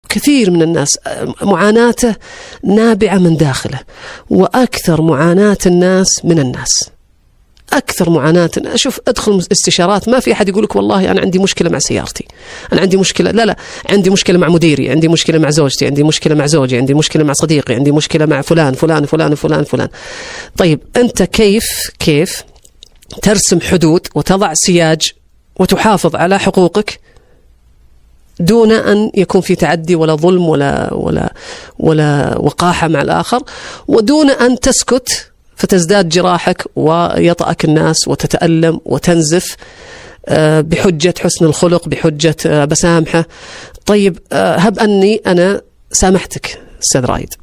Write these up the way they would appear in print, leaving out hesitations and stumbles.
كثير من الناس معاناته نابعة من داخله، وأكثر معاناة الناس من الناس، أكثر معاناة. أشوف أدخل استشارات ما في أحد يقولك والله أنا عندي مشكلة مع سيارتي، أنا عندي مشكلة، لا عندي مشكلة مع مديري، عندي مشكلة مع زوجتي، عندي مشكلة مع زوجي، عندي مشكلة مع صديقي، عندي مشكلة مع فلان فلان فلان فلان فلان. طيب أنت كيف ترسم حدود وتضع سياج وتحافظ على حقوقك دون أن يكون في تعدي ولا ظلم ولا وقاحة مع الآخر، ودون أن تسكت فتزداد جراحك ويطأك الناس وتتألم وتنزف بحجة حسن الخلق، بحجة بسامحه. طيب هب أني أنا سامحتك أستاذ رايد،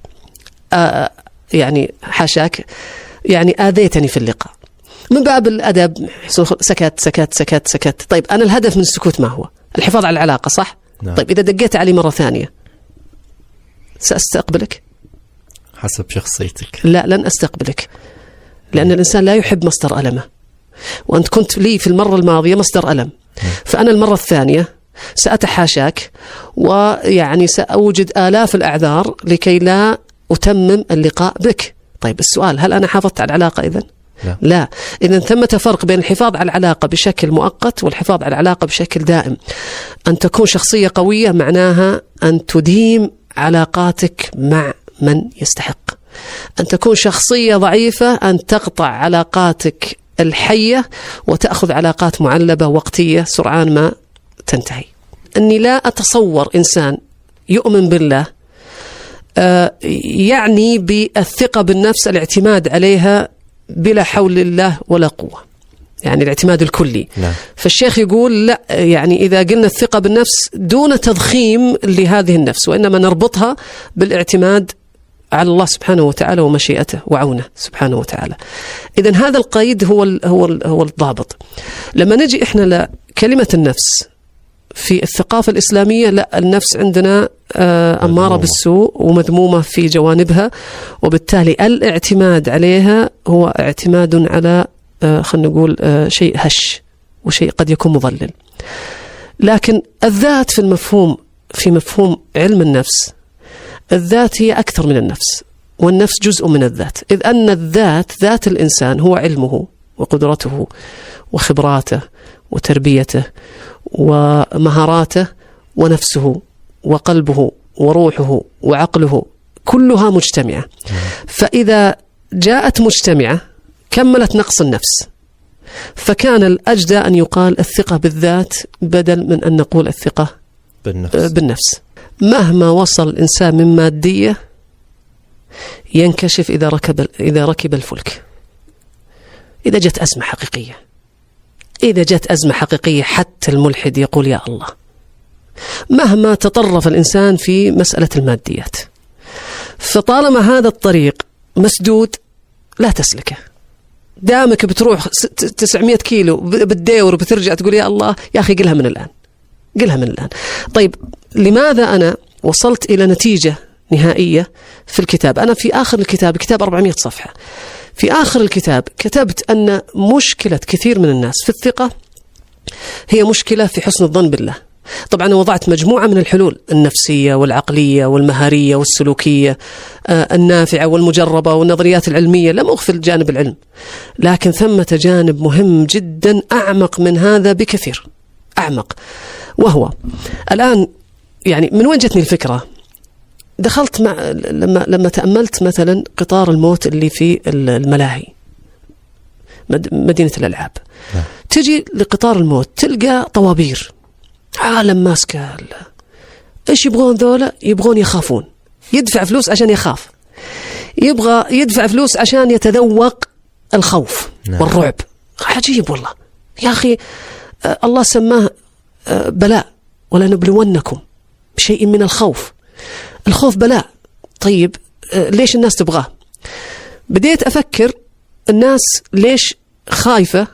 يعني حاشاك يعني آذيتني في اللقاء، من باب الأدب سكت سكت سكت سكت. طيب أنا الهدف من السكوت ما هو؟ الحفاظ على العلاقة، صح؟ نعم. طيب إذا دقيت علي مرة ثانية سأستقبلك؟ حسب شخصيتك. لا، لن أستقبلك، لأن الإنسان لا يحب مصدر ألمه، وأنت كنت لي في المرة الماضية مصدر ألم، فأنا المرة الثانية سأتحاشاك، ويعني سأوجد آلاف الأعذار لكي لا أتمم اللقاء بك. طيب السؤال، هل أنا حافظت على العلاقة إذن؟ لا. إذن ثمة فرق بين الحفاظ على العلاقة بشكل مؤقت والحفاظ على العلاقة بشكل دائم. أن تكون شخصية قوية معناها أن تديم علاقاتك مع من يستحق. أن تكون شخصية ضعيفة أن تقطع علاقاتك الحية وتأخذ علاقات معلبة وقتية سرعان ما تنتهي. أني لا أتصور إنسان يؤمن بالله يعني بالثقة بالنفس الاعتماد عليها بلا حول الله ولا قوة، يعني الاعتماد الكلي. لا. فالشيخ يقول لا، يعني إذا قلنا الثقة بالنفس دون تضخيم لهذه النفس، وإنما نربطها بالاعتماد على الله سبحانه وتعالى ومشيئته وعونه سبحانه وتعالى. إذن هذا القيد هو الضابط. لما نجي إحنا لكلمة النفس في الثقافة الإسلامية، لا، النفس عندنا أمارة بالسوء ومذمومة في جوانبها، وبالتالي الاعتماد عليها هو اعتماد على خلينا نقول شيء هش وشيء قد يكون مضلل. لكن الذات في مفهوم علم النفس، الذات هي أكثر من النفس، والنفس جزء من الذات، إذ أن الذات ذات الإنسان هو علمه وقدرته وخبراته وتربيته ومهاراته ونفسه وقلبه وروحه وعقله، كلها مجتمعة. فإذا جاءت مجتمعة كملت نقص النفس، فكان الأجدى أن يقال الثقة بالذات بدل من أن نقول الثقة بالنفس. مهما وصل الإنسان من مادية ينكشف إذا ركب الفلك. إذا جت أزمة حقيقية حتى الملحد يقول يا الله. مهما تطرف الإنسان في مسألة الماديات، فطالما هذا الطريق مسدود لا تسلكه. دامك بتروح 900 كيلو بالديور بترجع تقول يا الله، يا أخي قلها من الآن. طيب لماذا أنا وصلت إلى نتيجة نهائية في الكتاب؟ أنا في آخر الكتاب، كتاب 400 صفحة، في آخر الكتاب كتبت أن مشكلة كثير من الناس في الثقة هي مشكلة في حسن الظن بالله. طبعا وضعت مجموعة من الحلول النفسية والعقلية والمهارية والسلوكية النافعة والمجربة والنظريات العلمية، لم أغفل جانب العلم، لكن ثمة جانب مهم جدا أعمق من هذا بكثير، أعمق. وهو الآن يعني من وين جتني الفكرة؟ دخلت لما تأملت مثلا قطار الموت اللي في الملاهي، مدينة الألعاب، تجي لقطار الموت تلقى طوابير، عالم ماسكة. إيش يبغون ذولا؟ يبغون يخافون، يدفع فلوس عشان يخاف، يبغى يدفع فلوس عشان يتذوق الخوف والرعب. عجيب والله يا أخي، الله سماه بلاء، ولنبلونكم بشيء من الخوف. الخوف بلاء. طيب ليش الناس تبغاه؟ بديت أفكر الناس ليش خايفة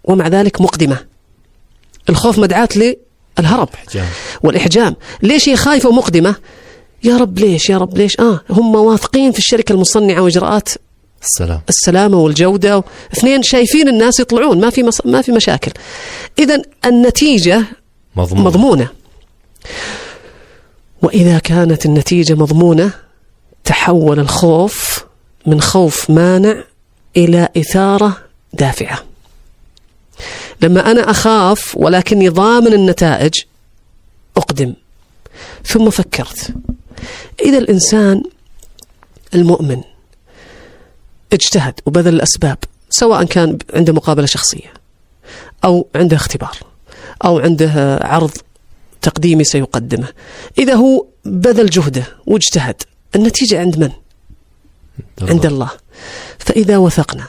ومع ذلك مقدمة. الخوف مدعاة للهرب والإحجام. ليش هي خايفة ومقدمة؟ يا رب ليش هم واثقين في الشركة المصنعة وإجراءات السلامة والجودة، اثنين شايفين الناس يطلعون ما في مشاكل. إذن النتيجة مضمونة. وإذا كانت النتيجة مضمونة تحول الخوف من خوف مانع إلى إثارة دافعة. لما أنا أخاف ولكني ضامن النتائج أقدم. ثم فكرت إذا الإنسان المؤمن اجتهد وبذل الأسباب، سواء كان عنده مقابلة شخصية أو عنده اختبار أو عنده عرض تقديمي سيقدمه، إذا هو بذل جهده واجتهد، النتيجة عند من؟ عند الله. فإذا وثقنا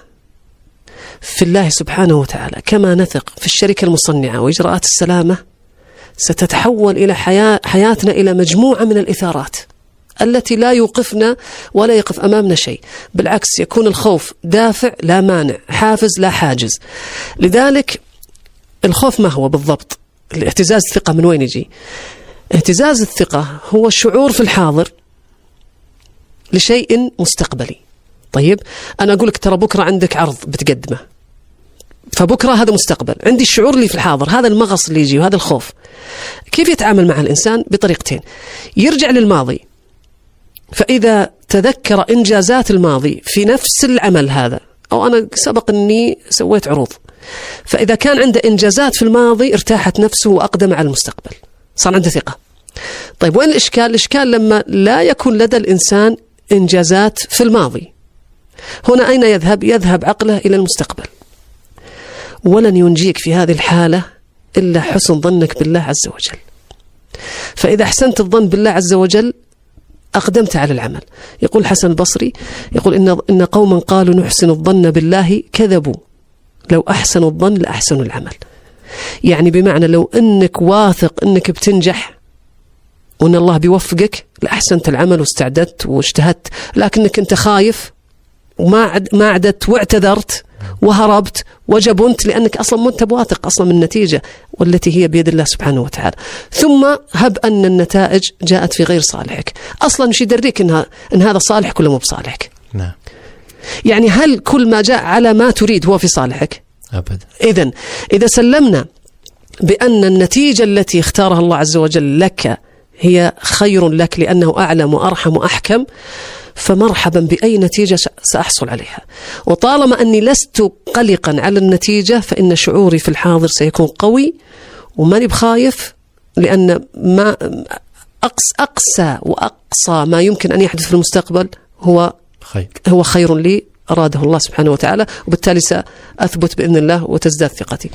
في الله سبحانه وتعالى كما نثق في الشركة المصنعة وإجراءات السلامة، ستتحول إلى حياتنا إلى مجموعة من الإثارات التي لا يوقفنا ولا يقف أمامنا شيء، بالعكس يكون الخوف دافع لا مانع، حافز لا حاجز. لذلك الخوف ما هو بالضبط؟ الاهتزاز الثقة من وين يجي؟ اهتزاز الثقة هو الشعور في الحاضر لشيء مستقبلي. طيب أنا أقول لك ترى بكرة عندك عرض بتقدمه، فبكرة هذا مستقبل، عندي الشعور اللي في الحاضر، هذا المغص اللي يجي وهذا الخوف. كيف يتعامل مع الإنسان؟ بطريقتين. يرجع للماضي، فإذا تذكر إنجازات الماضي في نفس العمل هذا، أو أنا سبق أني سويت عروض، فإذا كان عنده إنجازات في الماضي ارتاحت نفسه وأقدم على المستقبل، صار عنده ثقة. طيب وين الإشكال؟ الإشكال لما لا يكون لدى الإنسان إنجازات في الماضي. هنا أين يذهب؟ يذهب عقله إلى المستقبل. ولن ينجيك في هذه الحالة إلا حسن ظنك بالله عز وجل. فإذا أحسنت الظن بالله عز وجل أقدمت على العمل. يقول حسن البصري، يقول إن قوما قالوا نحسن الظن بالله كذبوا، لو أحسنوا الظن لأحسنوا العمل. يعني بمعنى لو أنك واثق أنك بتنجح وأن الله بيوفقك لأحسنت العمل واستعددت واجتهدت، لكنك أنت خايف وما عدت واعتذرت وهربت وجبنت، لأنك أصلا ما أنت بواثق أصلا من النتيجة والتي هي بيد الله سبحانه وتعالى. ثم هب أن النتائج جاءت في غير صالحك، أصلا مش يدريك إن هذا صالحك ولا مو بصالحك. نعم. يعني هل كل ما جاء على ما تريد هو في صالحك؟ أبدا. إذا سلمنا بأن النتيجة التي اختارها الله عز وجل لك هي خير لك لأنه أعلم وأرحم وأحكم، فمرحبا بأي نتيجة سأحصل عليها. وطالما أني لست قلقا على النتيجة فإن شعوري في الحاضر سيكون قوي وماني بخايف، لأن ما أقسى وأقصى ما يمكن أن يحدث في المستقبل هو خير لي أراده الله سبحانه وتعالى، وبالتالي سأثبت بإذن الله وتزداد ثقتي.